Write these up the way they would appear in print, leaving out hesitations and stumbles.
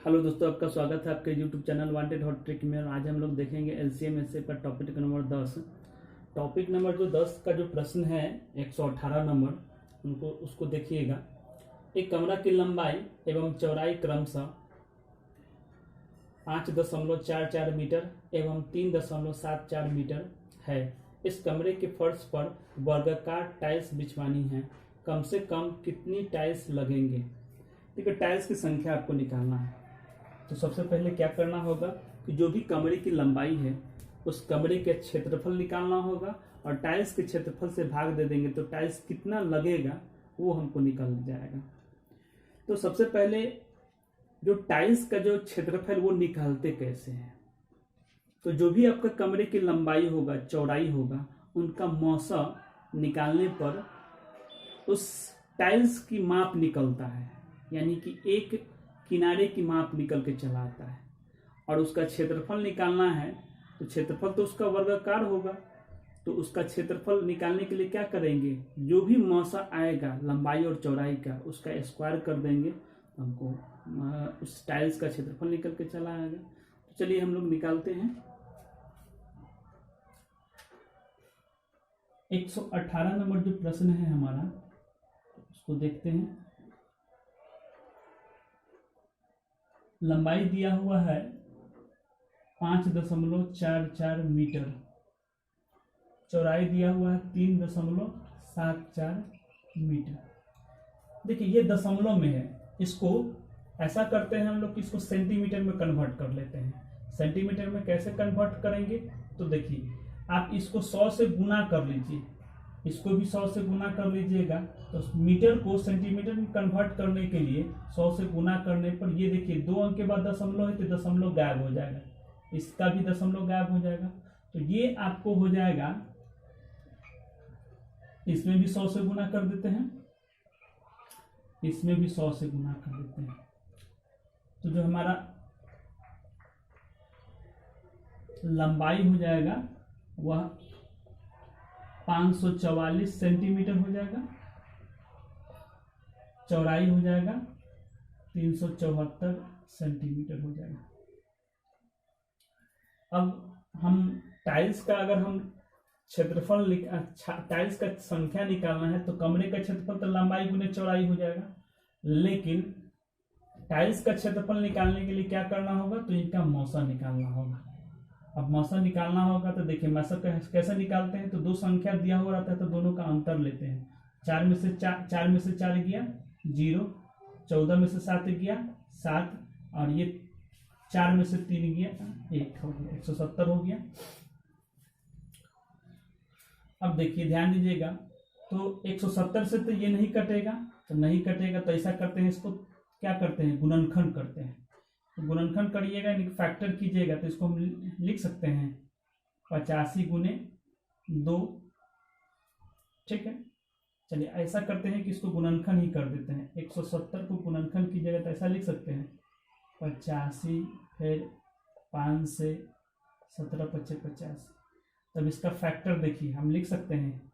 Hello दोस्तों, आपका स्वागत है आपके YouTube channel wanted hot trick में। आज हम लोग देखेंगे एलसीएम एसए का टॉपिक नंबर 10। टॉपिक नंबर जो 10 का जो प्रश्न है 118 नंबर, उनको उसको देखिएगा। एक कमरा की लंबाई एवं चौड़ाई क्रमशः 5.44 मीटर एवं 3.74 मीटर है। इस कमरे के फर्श पर वर्गाकार टाइल्स बिछवानी है। कम से कम कितनी टाइल्स लगेंगे? ठीक है, टाइल्स की संख्या आपको निकालना है। तो सबसे पहले क्या करना होगा कि जो भी कमरे की लंबाई है उस कमरे के क्षेत्रफल निकालना होगा और टाइल्स के क्षेत्रफल से भाग दे देंगे तो टाइल्स कितना लगेगा वो हमको निकल जाएगा। तो सबसे पहले जो टाइल्स का जो क्षेत्रफल वो निकालते कैसे हैं, तो जो भी आपका कमरे की लंबाई होगा चौड़ाई होगा उनका मौसा निकालने पर उस टाइल्स की माप निकलता है, यानी कि एक किनारे की माप निकल के चला आता है। और उसका क्षेत्रफल निकालना है तो क्षेत्रफल तो उसका वर्गाकार होगा, तो उसका क्षेत्रफल निकालने के लिए क्या करेंगे, जो भी मौसा आएगा लंबाई और चौड़ाई का उसका स्क्वायर कर देंगे तो हमको उस टाइल्स का क्षेत्रफल निकल के चला आएगा। तो चलिए हम लोग निकालते हैं। 118 नंबर जो प्रश्न है हमारा उसको देखते हैं। लंबाई दिया हुआ है 5.44 मीटर, चौड़ाई दिया हुआ है 3.74 मीटर। देखिए ये दशमलव में है, इसको ऐसा करते हैं हम लोग कि इसको सेंटीमीटर में कन्वर्ट कर लेते हैं। सेंटीमीटर में कैसे कन्वर्ट करेंगे, तो देखिए आप इसको 100 से गुना कर लीजिए, इसको भी 100 से गुना कर लीजिएगा। तो मीटर को सेंटीमीटर में कन्वर्ट करने के लिए 100 से गुना करने पर ये देखिए 2 अंक के बाद दशमलव है तो दशमलव गायब हो जाएगा, इसका भी दशमलव गायब हो जाएगा। तो ये आपको हो जाएगा, इसमें भी 100 से गुना कर देते हैं, इसमें भी 100 से गुना कर देते हैं। तो जो हमारा लंबाई हो जाएगा वह 544 सेंटीमीटर हो जाएगा, चौड़ाई हो जाएगा 374 सेंटीमीटर हो जाएगा। अब हम टाइल्स का अगर हम क्षेत्रफल टाइल्स का संख्या निकालना है तो कमरे का क्षेत्रफल तो लंबाई गुने चौड़ाई हो जाएगा, लेकिन टाइल्स का क्षेत्रफल निकालने के लिए क्या करना होगा, तो इनका मौसा निकालना होगा। अब मौसा निकालना होगा तो देखिए मौसा कैसे निकालते हैं, तो दो संख्या दिया हुआ रहता है तो दोनों का अंतर लेते हैं। 4 में से 4 गया 0, 14 में से 7 गया 7, और ये 4 में से 3 गया 1 हो गया, 170 हो गया। अब देखिए ध्यान दीजिएगा, तो 170 से तो ये नहीं कटेगा, तो नहीं कटेगा तो ऐसा करते हैं, इसको क्या करते हैं, गुणनखंड करते हैं। तो गुणनखंड करिएगा, फैक्टर कीजिएगा तो इसको हम लिख सकते हैं 85 गुने 2। ठीक है, चलिए ऐसा करते हैं कि इसको गुणनखंड ही कर देते हैं। 170 को गुणनखंड कीजिएगा तो ऐसा लिख सकते हैं 85, फिर 5 से 17 × 5 = 50। तब इसका फैक्टर देखिए हम लिख सकते हैं,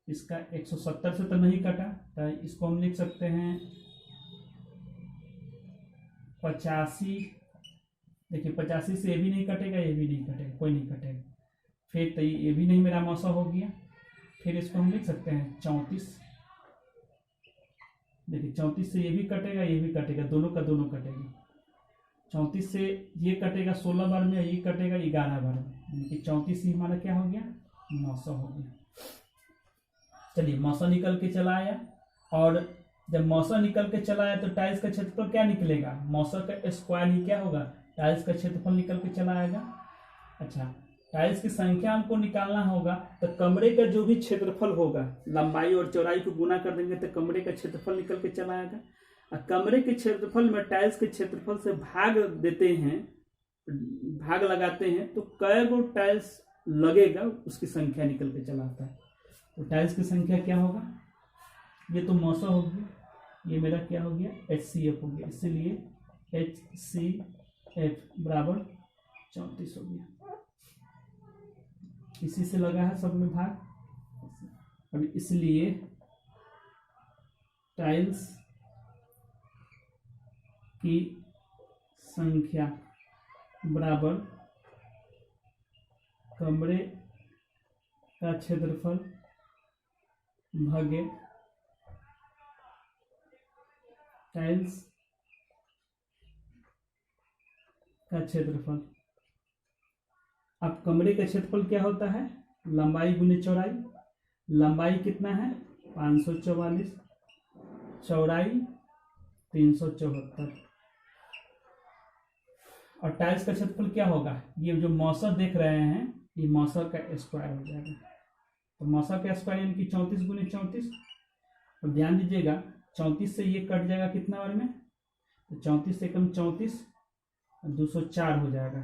इसका 170 से तो नहीं कटा तो इसको हम लिख सकते हैं 85। देखिए 85 से ये भी नहीं कटेगा, ये भी नहीं कटेगा, कोई नहीं कटेगा। फिर तो ये भी नहीं मेरा मौसा हो गया, फिर इसको हम लिख सकते हैं 34। देखिए 34 से ये भी कटेगा, ये भी कटेगा, दोनों का दोनों कटेगा। 34 से ये कटेगा 16 बार में, ये कटेगा 11 बार में, यानी कि 34 ही हमारा क्या हो गया, मौसा हो गया। चलिए मौसा निकल के चला आया, और जब मौसा निकल के चला आया तो टाइल्स का क्षेत्रफल क्या निकलेगा, मौसा का स्क्वायर ही क्या होगा, टाइल्स का क्षेत्रफल निकल के चला आएगा। अच्छा, टाइल्स की संख्या हमको निकालना होगा, तो कमरे का जो भी क्षेत्रफल होगा लंबाई और चौड़ाई को गुना कर देंगे तो कमरे का क्षेत्रफल निकल के चला आएगा। और कमरे के क्षेत्रफल में टाइल्स के क्षेत्रफल से भाग देते हैं, भाग लगाते हैं, तो कै गो टाइल्स लगेगा उसकी संख्या निकल के चला आता है। तो टाइल्स की संख्या क्या होगा, ये तो मौसा हो गया, ये मेरा क्या हो गया, HCF हो गया, इसीलिए HCF बराबर 34 हो गया। इसी से लगा है सब में भाग। अब इसलिए टाइल्स की संख्या बराबर कमरे का क्षेत्रफल भागे टाइल्स का क्षेत्रफल। अब कमरे का क्षेत्रफल क्या होता है, लंबाई गुने चौड़ाई। लंबाई कितना है 544, चौड़ाई 374, और टाइल्स का क्षेत्रफल क्या होगा, ये जो मौसर देख रहे हैं ये मौसर का स्क्वायर हो जाएगा। तो मौसर का स्क्वायर यानी कि 34 गुने 34। और ध्यान दीजिएगा 34 से ये कट जाएगा कितना बार में, तो 34 से कम 34, 204 हो जाएगा,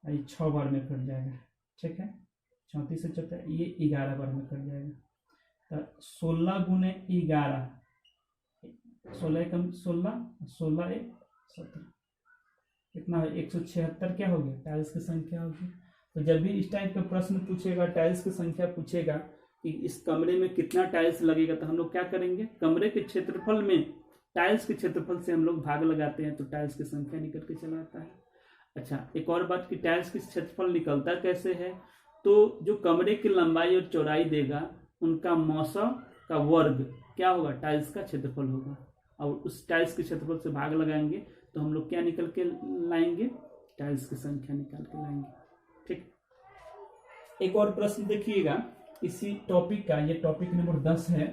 ये 6 बार में कट जाएगा। ठीक है, 34 से 4 ये 11 बार में कट जाएगा। तो 16 गुने 11, 16 कम 16, 16 1 17, कितना है 176 क्या हो गया, टाइल्स की संख्या होगी। तो जब भी इस टाइप का प्रश्न पूछेगा, टाइल्स की संख्या पूछेगा कि इस कमरे में कितना टाइल्स लगेगा, तो हम लोग क्या करेंगे, कमरे के क्षेत्रफल में टाइल्स के क्षेत्रफल से हम लोग भाग लगाते हैं, तो टाइल्स की संख्या निकल के चला आता है। अच्छा, एक और बात कि टाइल्स की क्षेत्रफल निकलता कैसे है, तो जो कमरे की लंबाई और चौड़ाई देगा उनका मौसम का वर्ग क्या होगा, टाइल्स का क्षेत्रफल होगा, और उस टाइल्स के क्षेत्रफल से भाग लगाएंगे तो हम लोग क्या निकल के लाएंगे, टाइल्स की संख्या निकाल के लाएंगे। ठीक, एक और प्रश्न देखिएगा इसी टॉपिक का, ये टॉपिक नंबर 10 है।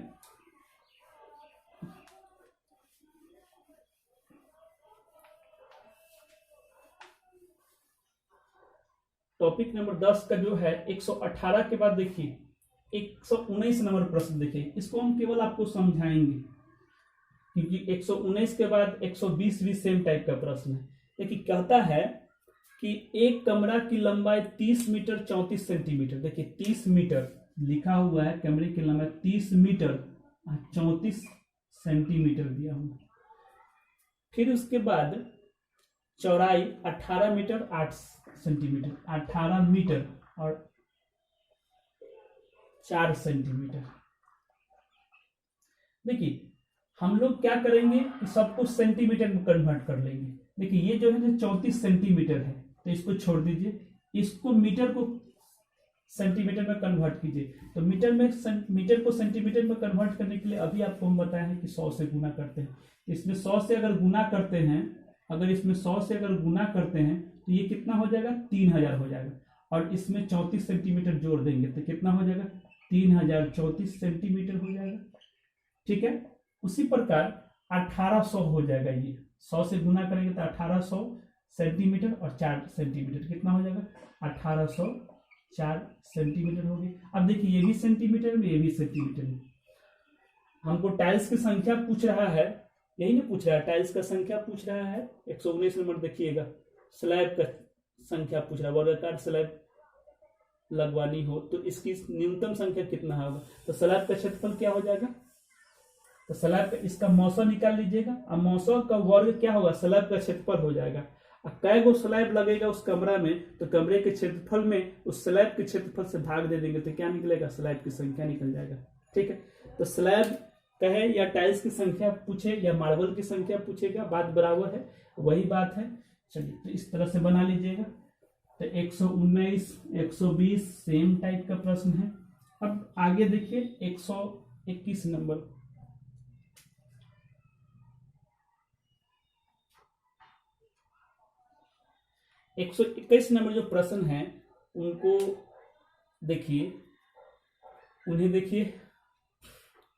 टॉपिक नंबर 10 का जो है 118 के बाद देखिए 119 नंबर प्रश्न देखिए, इसको हम केवल आपको समझाएंगे क्योंकि 119 के बाद 120 भी सेम टाइप का प्रश्न है। देखिए कहता है कि एक कमरा की लंबाई 30 मीटर 34 सेंटीमीटर। देखिए 30 मीटर लिखा हुआ है, कमरे की लंबाई 30 मीटर 34 सेंटीमीटर दिया हुआ। फिर उसके बाद चौड़ाई 18 मीटर 8 सेंटीमीटर, 18 मीटर और 4 सेंटीमीटर। देखिए हम लोग क्या करेंगे, सब कुछ सेंटीमीटर में कन्वर्ट कर लेंगे। देखिए ये जो है 34 सेंटीमीटर है, तो इसको छोड़ दीजिए, इसको मीटर को सेंटीमीटर में कन्वर्ट कीजिए। तो मीटर को सेंटीमीटर में कन्वर्ट करने के लिए अभी आपको हम बताया है कि 100 से गुना करते हैं। इसमें 100 से अगर गुना करते हैं, अगर इसमें 100 से अगर गुना करते हैं तो ये कितना हो जाएगा, 3000 हो जाएगा। और इसमें 34 सेंटीमीटर जोड़ देंगे तो कितना हो जाएगा, 3034 सेंटीमीटर हो जाएगा। ठीक है, उसी प्रकार 1800 हो जाएगा। ये 100 से गुना करेंगे तो 1800 सेंटीमीटर और 4 सेंटीमीटर कितना हो जाएगा, 1804 सेंटीमीटर हो गई। अब देखिए ये भी सेंटीमीटर में, ये भी सेंटीमीटर में। हमको टाइल्स की संख्या पूछ रहा है, यही नहीं पूछ रहा है, टाइल्स का संख्या पूछ रहा है। 119 नंबर देखिएगा, स्लैब का संख्या पूछ रहा है, वर्गाकार स्लैब लगवानी हो तो इसकी न्यूनतम संख्या कितना होगा। तो स्लैब का क्षेत्रफल क्या हो जाएगा, तो स्लैब का इसका मौसम निकाल लीजिएगा। अब मौसम का वर्ग क्या होगा, स्लैब का क्षेत्रफल हो जाएगा। अब कै गो स्लैब लगेगा उस कमरा में, तो कमरे के क्षेत्रफल में उस स्लैब के क्षेत्रफल से भाग दे देंगे तो क्या निकलेगा, स्लैब की संख्या निकल जाएगा। ठीक है, तो स्लैब कहे या टाइल्स की संख्या पूछे या मार्बल की संख्या पूछेगा, बात बराबर है, वही बात है। चलिए तो इस तरह से बना लीजिएगा। तो 119 120 सेम टाइप का प्रश्न है। अब आगे देखिए 121 नंबर, 121 नंबर जो प्रश्न है उनको देखिए, उन्हें देखिए,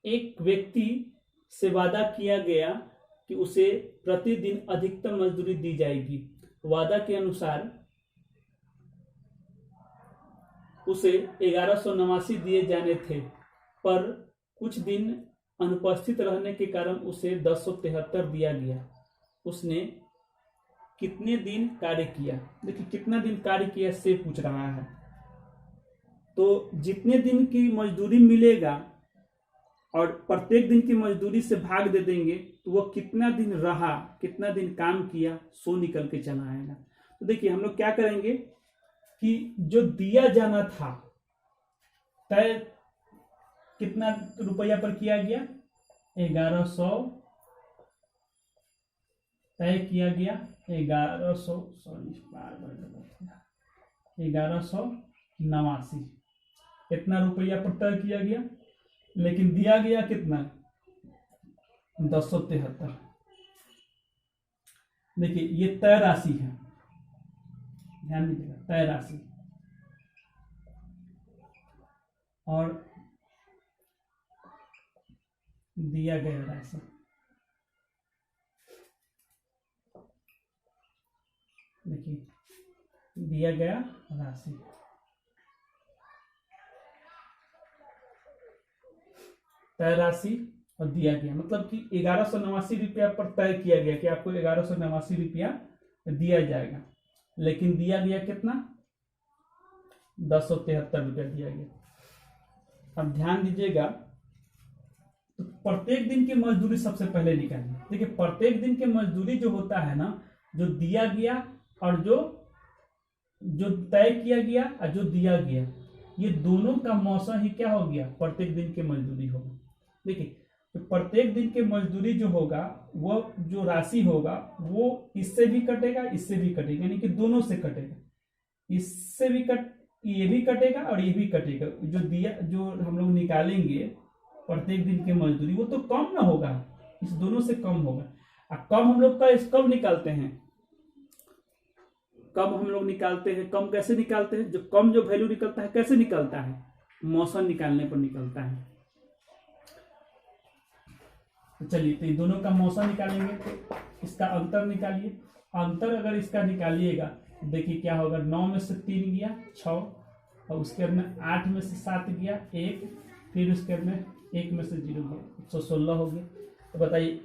एक व्यक्ति से वादा किया गया कि उसे प्रतिदिन अधिकतम मजदूरी दी जाएगी। वादा के अनुसार उसे 1189 दिए जाने थे, पर कुछ दिन अनुपस्थित रहने के कारण उसे 1073 दिया गया। उसने कितने दिन कार्य किया। देखिए कितना दिन कार्य किया से पूछ रहा है, तो जितने दिन की मजदूरी मिलेगा और प्रत्येक दिन की मजदूरी से भाग दे देंगे तो वो कितना दिन रहा, कितना दिन काम किया, सो निकल के चला आएगा। तो देखिए हम लोग क्या करेंगे कि जो दिया जाना था तय कितना रुपया पर किया गया, 1100 तय किया गया 1100, सॉरी 1189, इतना रुपया पर तय किया गया, लेकिन दिया गया कितना 1073। देखिए ये तय राशि है, ध्यान दीजिएगा, तय राशि और दिया गया राशि। देखिए दिया गया राशि, तय राशि और दिया गया, मतलब कि 1189 रुपया पर तय किया गया कि आपको 1189 रुपया दिया जाएगा, लेकिन दिया गया कितना 1073 रुपया दिया गया। अब ध्यान दीजिएगा, तो प्रत्येक दिन की मजदूरी सबसे पहले निकालिए। देखिए प्रत्येक दिन की मजदूरी जो होता है ना, जो दिया गया और जो तय किया गया और जो दिया गया, ये दोनों का मौसम ही क्या हो गया, प्रत्येक दिन की मजदूरी होगा। देखिए तो प्रत्येक दिन की मजदूरी जो होगा, वो जो राशि होगा वो इससे भी कटेगा, इससे भी कटेगा, यानी कि दोनों से कटेगा, इससे भी ये भी कटेगा और ये भी कटेगा। जो दिया, जो हम लोग निकालेंगे प्रत्येक दिन की मजदूरी, वो तो कम ना होगा, इस दोनों से कम होगा। अब कम हम लोग कब निकालते हैं, कब हम लोग निकालते हैं, कम कैसे निकालते हैं, जो कम जो वैल्यू निकलता है कैसे निकलता है, मौसम निकालने पर निकलता है। तो चलिए, तो इन दोनों का मौसम निकालेंगे, तो इसका अंतर निकालिए। अंतर अगर इसका निकालिएगा, देखिए क्या होगा, 9 में से 3 गया 6, और उसके बाद में 8 में से 7 गया 1, फिर उसके बाद में 1 में से 0 गया, 116 हो गया। तो बताइए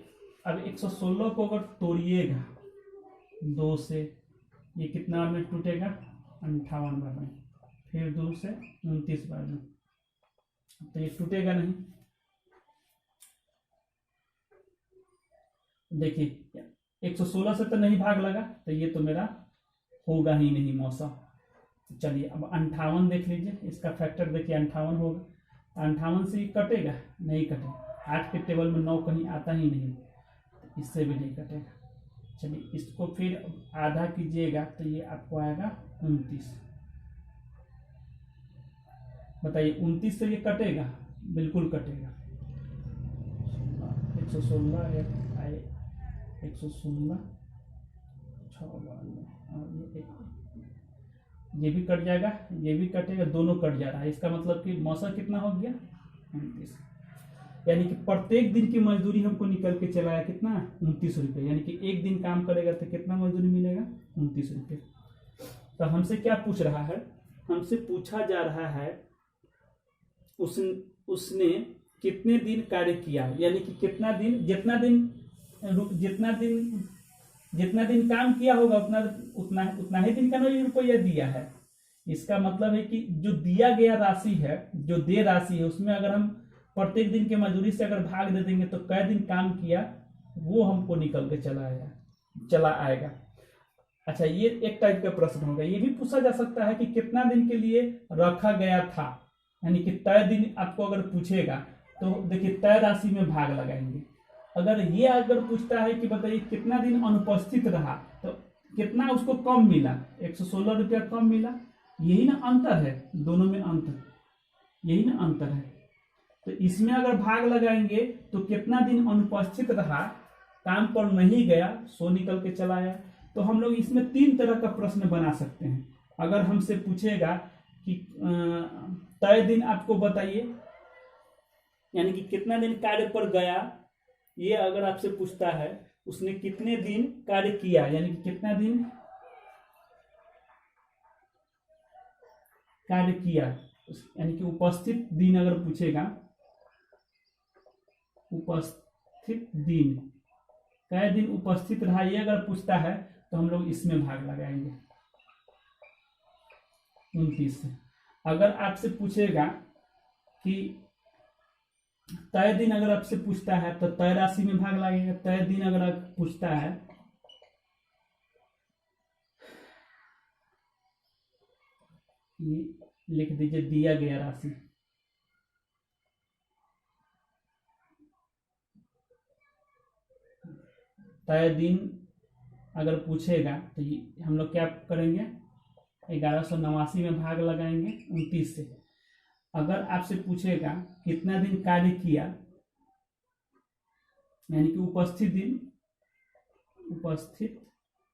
अब 116 को अगर तोड़िएगा 2 से, ये कितना में टूटेगा 58 बार में, फिर 2 से 29 बार में, तो ये टूटेगा नहीं। देखिए 116 से तो नहीं भाग लगा, तो ये तो मेरा होगा ही नहीं मौसम। चलिए अब 58 देख लीजिए, इसका फैक्टर देखिए 58 होगा, 58 से कटेगा नहीं कटेगा, 8 के टेबल में 9 कहीं आता ही नहीं, इससे भी नहीं कटेगा। चलिए इसको फिर आधा कीजिएगा, तो ये आपको आएगा 29। बताइए 29 से ये कटेगा, बिल्कुल कटेगा। 116 116 ये भी कट जाएगा, ये भी कटेगा, दोनों कट जा रहा है। इसका मतलब कि मौसम कितना हो गया 29, यानी कि प्रत्येक दिन की मजदूरी हमको निकल के चलाया कितना 29 रुपये, यानी कि एक दिन काम करेगा तो कितना मजदूरी मिलेगा 29 रुपये। तो हमसे क्या पूछ रहा है, हमसे पूछा जा रहा है उसने कितने दिन कार्य किया, यानी कि कितना दिन, जितना दिन काम किया होगा उतना ही दिन का रुपया दिया है। इसका मतलब है कि जो दिया गया राशि है, जो दे राशि है, उसमें अगर हम प्रत्येक दिन के मजदूरी से अगर भाग दे देंगे तो कै दिन काम किया वो हमको निकल के चला आएगा। अच्छा, ये एक टाइप का प्रश्न होगा। ये भी पूछा जा सकता है कि कितना दिन के लिए रखा गया था, यानी कि तय दिन आपको अगर पूछेगा तो देखिए तय राशि में भाग लगाएंगे। अगर पूछता है कि बताइए कितना दिन अनुपस्थित रहा, तो कितना उसको कम मिला, 116 रुपया कम मिला। यही ना अंतर है, दोनों में अंतर, यही ना अंतर है। तो इसमें अगर भाग लगाएंगे तो कितना दिन अनुपस्थित रहा, काम पर नहीं गया, सो निकल के चला आया। तो हम लोग इसमें 3 तरह का प्रश्न बना सकते हैं। अगर हमसे पूछेगा कि तय दिन आपको बताइए, यानी कि कितना दिन कार्य पर गया, ये अगर आपसे पूछता है उसने कितने दिन कार्य किया, यानी कि कितना दिन कार्य किया, यानी कि उपस्थित दिन अगर पूछेगा, उपस्थित दिन, कै दिन उपस्थित रहा, ये अगर पूछता है तो हम लोग इसमें भाग लगाएंगे 29 से। अगर आपसे पूछेगा कि तय दिन, अगर आपसे पूछता है तो तय राशि में भाग लगेगा। तय दिन अगर आप पूछता है, ये लिख दीजिए दिया गया राशि, तय दिन अगर पूछेगा तो हम लोग क्या करेंगे, 1189 में भाग लगाएंगे 29 से। अगर आपसे पूछेगा कितना दिन कार्य किया, यानी कि उपस्थित दिन, उपस्थित,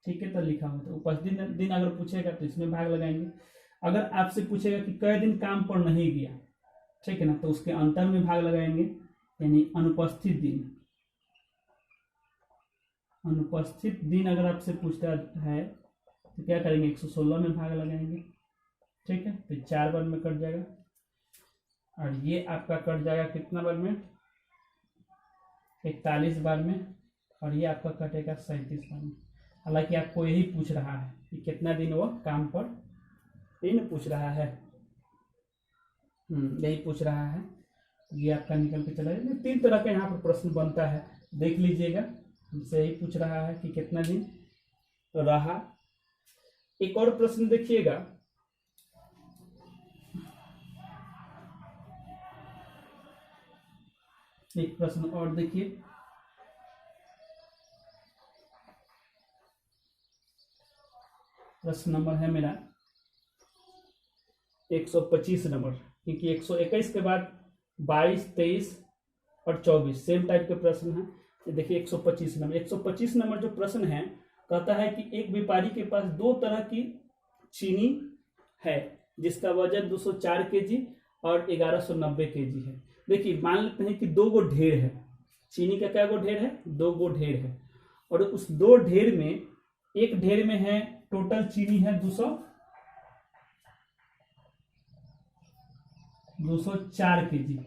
ठीक है, तो लिखा होता है उपस्थित दिन अगर पूछेगा तो इसमें भाग लगाएंगे। अगर आपसे पूछेगा कि कई दिन काम पर नहीं गया, ठीक है ना, तो उसके अंतर में भाग लगाएंगे, यानी अनुपस्थित दिन। अनुपस्थित दिन अगर आपसे पूछता है तो क्या करेंगे, 116 में भाग लगाएंगे, ठीक है, तो 4 बार में कट जाएगा। और ये आपका कट जाएगा कितना बार में, 41 बार में। और ये आपका कटेगा 37 बार में। हालांकि आपको यही पूछ रहा है कि कितना दिन वो काम पर, दिन पूछ रहा है, यही पूछ रहा है। ये आपका निकल के चला जाएगा। 3 तरह का यहाँ पर प्रश्न बनता है, देख लीजिएगा। हमसे यही पूछ रहा है कि कितना दिन रहा। एक और प्रश्न देखिएगा, एक प्रश्न और देखिए, प्रश्न नंबर है मेरा 125 नंबर, क्योंकि 121 के बाद 22, 23 और 24 सेम टाइप के प्रश्न हैं। ये देखिए 125 नंबर, 125 नंबर जो प्रश्न है, कहता है कि एक व्यापारी के पास 2 तरह की चीनी है जिसका वजन 204 केजी और 1190 केजी है। देखिए मान लेते हैं कि 2 गो ढेर है, चीनी का क्या गो ढेर है, 2 गो ढेर है। और उस 2 ढेर में, एक ढेर में है टोटल चीनी है 204 केजी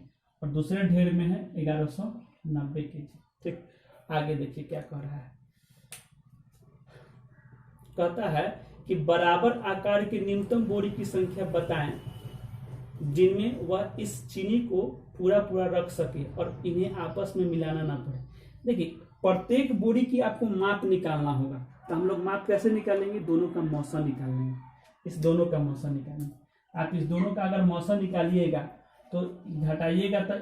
और दूसरे ढेर में है 1190 केजी। ठीक, आगे देखिए क्या कह रहा है। कहता है कि बराबर आकार की न्यूनतम बोरी की संख्या बताएं जिनमें वह इस चीनी को पूरा पूरा रख सके और इन्हें आपस में मिलाना ना पड़े। देखिए प्रत्येक बोरी की आपको माप निकालना होगा, तो हम लोग माप कैसे निकालेंगे, दोनों का मौसा निकालेंगे। इस दोनों का मौसा निकालेंगे। आप इस दोनों का अगर मौसा निकालिएगा तो घटाइएगा तो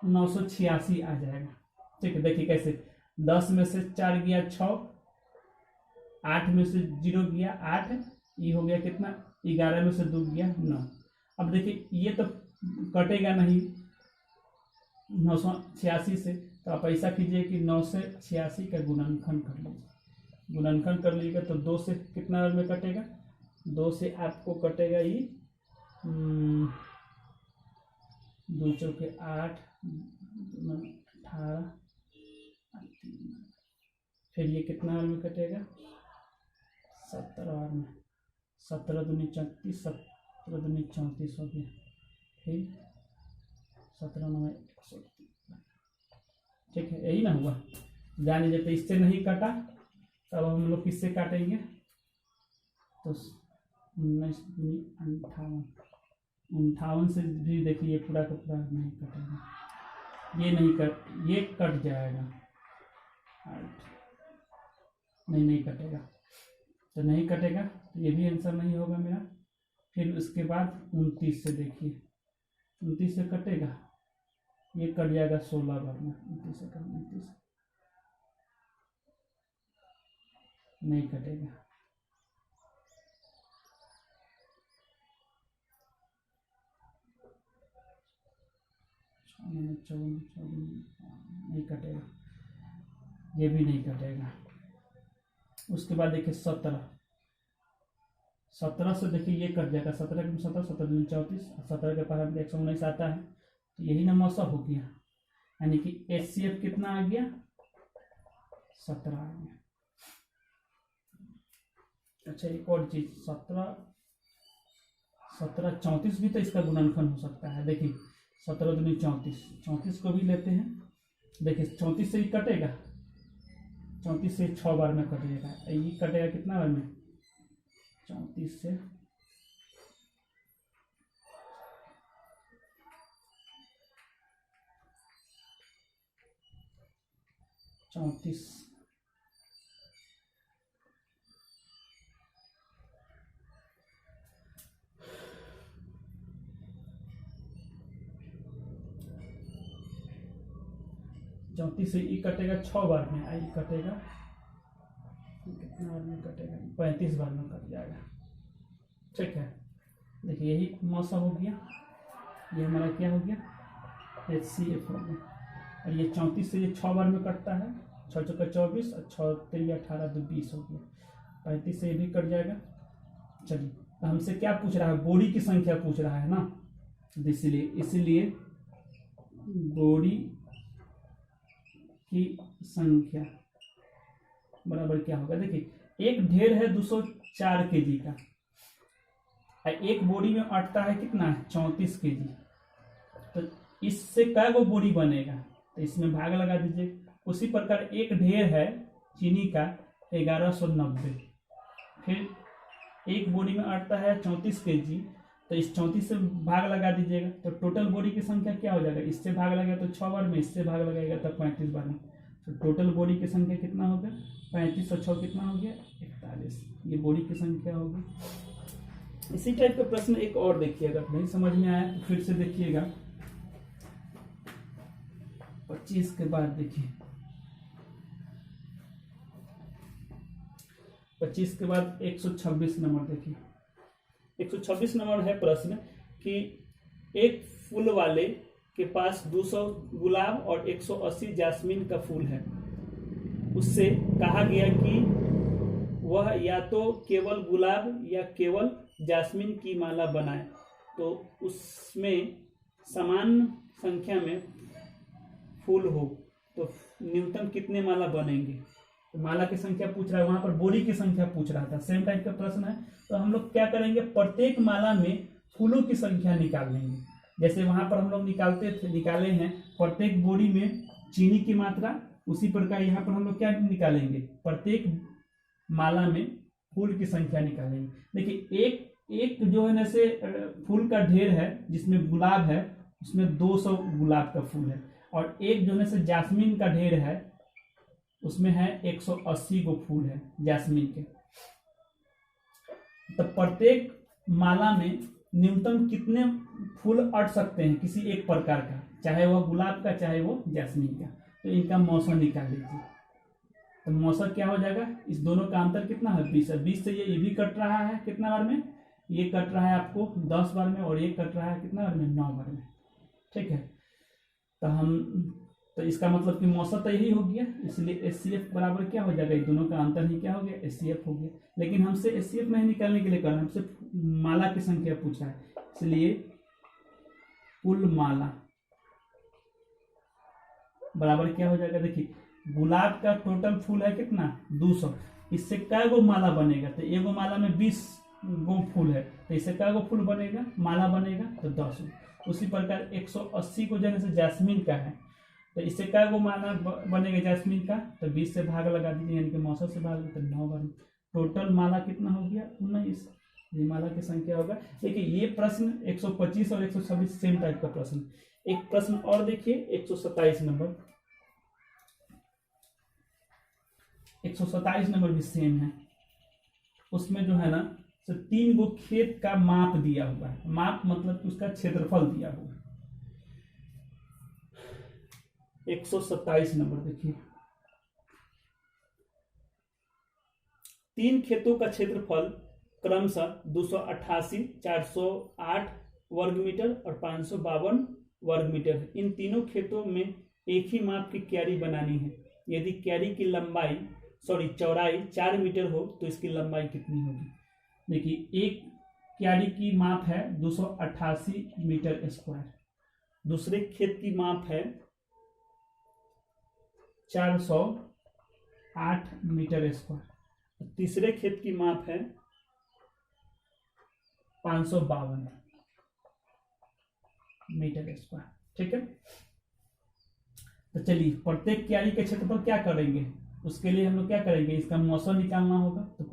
986 आ जाएगा। ठीक है, देखिए कैसे, 10 में से 4 गया 6, 8 में से 0 गया 8, ये हो गया कितना, 11 में से 2 गया 9। अब देखिए ये तो कटेगा नहीं 986 से, तो आप ऐसा कीजिए कि 9 से 86 का गुणनखंड कर लीजिए। गुणनखंड कर लीजिएगा तो 2 से कितना बार में कटेगा, 2 से आपको कटेगा ये 2 चौके 8, 18, फिर ये कितना बार में कटेगा, 17 बार में, 17 दूनी 34, 17 दूनी 34 हो गया, फिर 17 9 130। ठीक है, यही ना हुआ। जान लीजिए तो इससे नहीं कटा, तब हम लोग किससे काटेंगे, तो 19 दूनी 58, 58 से भी देखिए पूरा का पूरा नहीं कटेगा, ये नहीं कट, ये कट जाएगा 8, नहीं कटेगा, तो नहीं कटेगा, तो ये भी आंसर नहीं होगा मेरा। फिर उसके बाद 29 से देखिए, 29 से कटेगा, ये कट जाएगा 16 बार में, 29 से कम, 29 नहीं कटेगा। नहीं कटेगा, ये भी नहीं कटेगा। उसके बाद देखिए 17 से देखिए ये कट जाएगा, 17 के 17, 17 दूनी 34, 17 के पास 119 आता है, तो यही ना मौसा हो गया, यानी कि HCF कितना आ गया, 17 आ गया। अच्छा एक और चीज, 17 34 भी तो इसका गुणनखंड हो सकता है। देखिए 17 दूनी 34, 34 को भी लेते हैं, देखिए 34 से ही कटेगा, 34 से 6 बार में कटेगा, ये कटेगा कितना बार में, 34 से 34, 34 से ई कटेगा 6 बार में, आई कटेगा कितना बार में कटेगा, 35 बार में कट जाएगा। ठीक है, देखिए यही मौसा हो गया, ये हमारा क्या हो गया, HCF हो गया। और ये 34 से ये 6 बार में कटता है, 6 चौका 24 और 6 3 18 2 20 हो गया। 35 से ये भी कट जाएगा। चलिए, तो हमसे क्या पूछ रहा है, बोरी की संख्या पूछ रहा है ना, इसीलिए बोरी की संख्या बराबर क्या होगा। देखिए एक ढेर है 204 केजी का, एक बोरी में अटता है कितना, 34 केजी। तो इससे कै गो बोरी बनेगा, तो इसमें भाग लगा दीजिए। उसी प्रकार एक ढेर है चीनी का 1190, फिर एक बोरी में अटता है 34 केजी, तो इस 34 से भाग लगा दीजिएगा। तो टोटल बोरी की संख्या क्या हो जाएगा, इससे भाग लगेगा तो 6 बार में, इससे भाग लगेगा तब 35 बार में। तो टोटल बोरी की संख्या कितना हो गया, 35 और 6 कितना हो गया, 41। ये बोरी की संख्या होगी। इसी टाइप का प्रश्न एक और देखिए, अगर नहीं समझ में आया तो फिर से देखिएगा। 25 के बाद देखिए, 25 के बाद 126 नंबर देखिए। 126 नंबर है प्रश्न कि एक फूल वाले के पास 200 गुलाब और 180 जास्मीन का फूल है। उससे कहा गया कि वह या तो केवल गुलाब या केवल जास्मीन की माला बनाए, तो उसमें समान संख्या में फूल हो तो न्यूनतम कितने माला बनेंगे। तो माला की संख्या पूछ रहा है, वहां पर बोरी की संख्या पूछ रहा था, सेम टाइप का प्रश्न है। तो हम लोग क्या करेंगे, प्रत्येक माला में फूलों की संख्या निकाल लेंगे। जैसे वहां पर हम लोग निकाले हैं प्रत्येक बोरी में चीनी की मात्रा, उसी प्रकार यहाँ पर हम लोग क्या निकालेंगे, प्रत्येक माला में फूल की संख्या निकालेंगे। देखिए एक जो है ना से फूल का ढेर है जिसमें गुलाब है, उसमें 200 गुलाब का फूल है, और एक जो है से जास्मीन का ढेर है, उसमें है 180 गो फूल है जास्मीन के। तो प्रत्येक माला में न्यूनतम कितने फूल अट सकते हैं किसी एक प्रकार का, चाहे वह गुलाब का चाहे वो जास्मीन का। तो इनका मौसम निकाल लीजिए। तो मौसम क्या हो जाएगा, इस दोनों का अंतर कितना है, 20 है। 20 से ये भी कट रहा है कितना बार में, ये कट रहा है आपको 10 बार में, और ये कट रहा है कितना बार में, 9 बार में। ठीक है, तो इसका मतलब कि मौसम तो यही हो गया, इसलिए HCF बराबर क्या हो जाएगा, इन दोनों का अंतर ही क्या हो गया, HCF हो गया। लेकिन हमसे HCF नहीं निकालने के लिए कर, हमसे माला की संख्या पूछा है, इसलिए कुल माला बराबर क्या हो जाएगा। देखिए गुलाब का टोटल फूल है कितना, 200, इससे कै गो माला बनेगा, तो एगो माला में 20 गो फूल है, तो इससे कै गो फूल बनेगा, माला बनेगा, तो 10 गो। उसी प्रकार 180 को जैसे जास्मीन का है, तो इससे क्या गो माला बनेगा जास्मीन का, तो 20 से भाग लगा दीजिए, यानी कि मौसम से भाग, तो 9 बार। टोटल माला कितना हो गया, 19। ये माला की संख्या होगा। देखिए ये प्रश्न 125 और 126 सेम टाइप का प्रश्न। एक प्रश्न और देखिए, 127 नंबर। 127 नंबर भी सेम है। उसमें जो है ना, तो 3 गो खेत का माप दिया हुआ है, माप मतलब कि उसका क्षेत्रफल दिया हुआ है। 127 नंबर देखिए, 3 खेतों का क्षेत्रफल क्रमशः 288, 408 वर्ग मीटर और 552 वर्ग मीटर है। इन तीनों खेतों में एक ही माप की क्यारी बनानी है। यदि क्यारी की चौड़ाई 4 मीटर हो तो इसकी लंबाई कितनी होगी। देखिए एक क्यारी की माप है 288 मीटर स्क्वायर, दूसरे खेत की माप है 408 मीटर स्क्वायर, तीसरे खेत की माप है 552 मीटर स्क्वायर। ठीक है, तो चलिए प्रत्येक क्यारी के क्षेत्रफल क्या करेंगे, उसके लिए हम लोग क्या करेंगे, इसका मौसम निकालना होगा। तो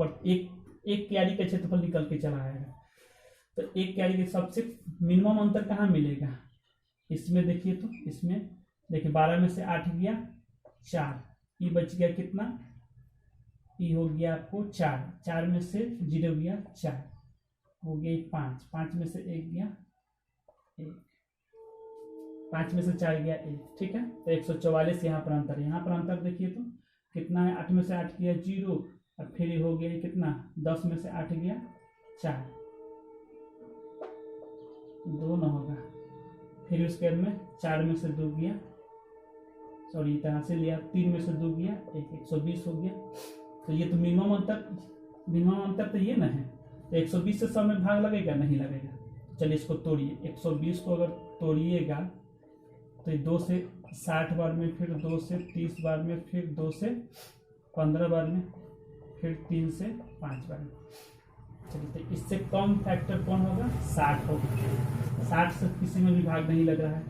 एक क्यारी का क्षेत्रफल निकल के चला आएगा। तो एक क्यारी के सबसे मिनिमम अंतर कहाँ मिलेगा, इसमें देखिए, तो इसमें देखिए 12 में से 8 गया 4, ये बच गया कितना, ये हो गया आपको 4, 4 में से 0 गया 4, हो गया 5, 5 में से 1 गया 1, 5 में से 4 गया 1। ठीक है, तो 144 यहाँ पर अंतर है। यहाँ पर अंतर देखिए तो कितना है, 8 में से 8 गया 0, अब फिर ये हो गया कितना, 10 में से 8 गया 4, 2 न होगा। फिर उसके बाद में 4 में से 2 गया, सॉरी तरह से लिया, 3 में से 2 गया 120 हो गया। तो ये तो मिनिमम अंतर तो ये ना है। तो 120 से 100 में भाग लगेगा, नहीं लगेगा। चलिए इसको तोड़िए, 120 को अगर तोड़िएगा तो 2 से 60 बार में, फिर 2 से 30 बार में, फिर 2 से 15 बार में, फिर 3 से 5 बार में। चलिए तो इससे कम फैक्टर कौन होगा, 60 होगा। 60 से किसी में भी भाग नहीं लग रहा है,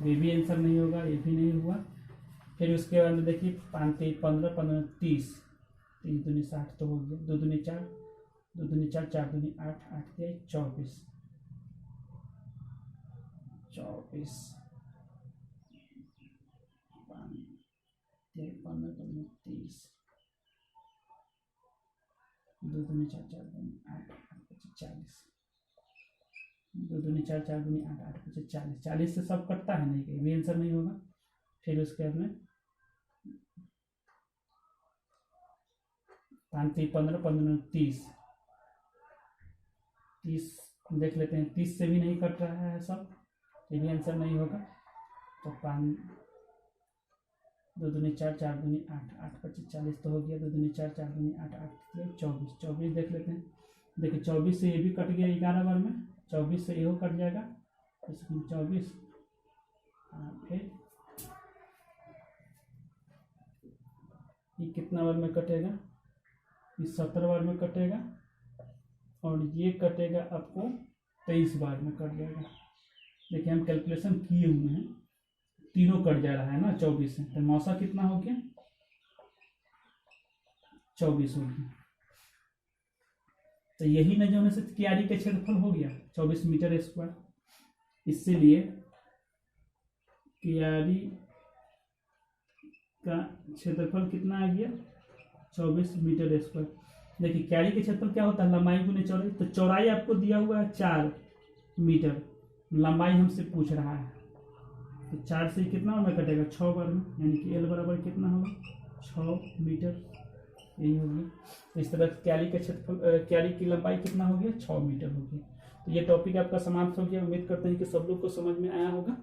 ये भी आंसर नहीं होगा, ये भी नहीं हुआ। फिर उसके बाद में देखिए 5 3 15 15 30, 3 दूनी 60 तो हो गया, 2 दूनी 4, 2 दूनी 4, 4 दूनी 8, 8 के 24, 24 15 15 30, 2 दूनी 4, 4 दूनी 8, 8 25 40, 2 दूनी 4, 4 दूनी 8, 8 25 40, 40 से सब कटता है, नहीं कहीं भी आंसर नहीं होगा। फिर उसके बाद में 5 3 15 15 30, 30 देख लेते हैं, 30 से भी नहीं कट रहा है सब, ये भी आंसर नहीं होगा। तो 5 2 दूनी 4, 4 दूनी 8, 8 25 40 तो हो गया, 2 दूनी 4, 4 दूनी 8, 8 24, 24 देख लेते हैं। देखिए 24 से ये भी कट गया 11 बार में, 24 से ये कट जाएगा, इसमें 24, फिर ये कितना बार में कटेगा, ये 17 बार में कटेगा, और ये कटेगा आपको 23 बार में कट जाएगा। देखिए हम कैलकुलेशन किए हुए हैं, तीनों कट जा रहा है ना 24 से, तो मौसा कितना हो गया, 24 हो गया। तो यही न जो से क्यारी का क्षेत्रफल हो गया 24 मीटर स्क्वायर। इसीलिए क्यारी का क्षेत्रफल कितना आ गया, 24 मीटर स्क्वायर। देखिए क्यारी के क्षेत्रफल क्या होता है, लंबाई गुने चौड़ाई। तो चौड़ाई आपको दिया हुआ है 4 मीटर, लंबाई हमसे पूछ रहा है, तो 4 से कितना में कटेगा, 6 बार में, यानी कि L बराबर कितना होगा, 6 मीटर, यही होगी। इस तरह क्यारी का क्षेत्रफल, क्यारी की लंबाई कितना हो गया, 6 मीटर हो गया। तो ये टॉपिक आपका समाप्त हो गया। उम्मीद करते हैं कि सब लोग को समझ में आया होगा।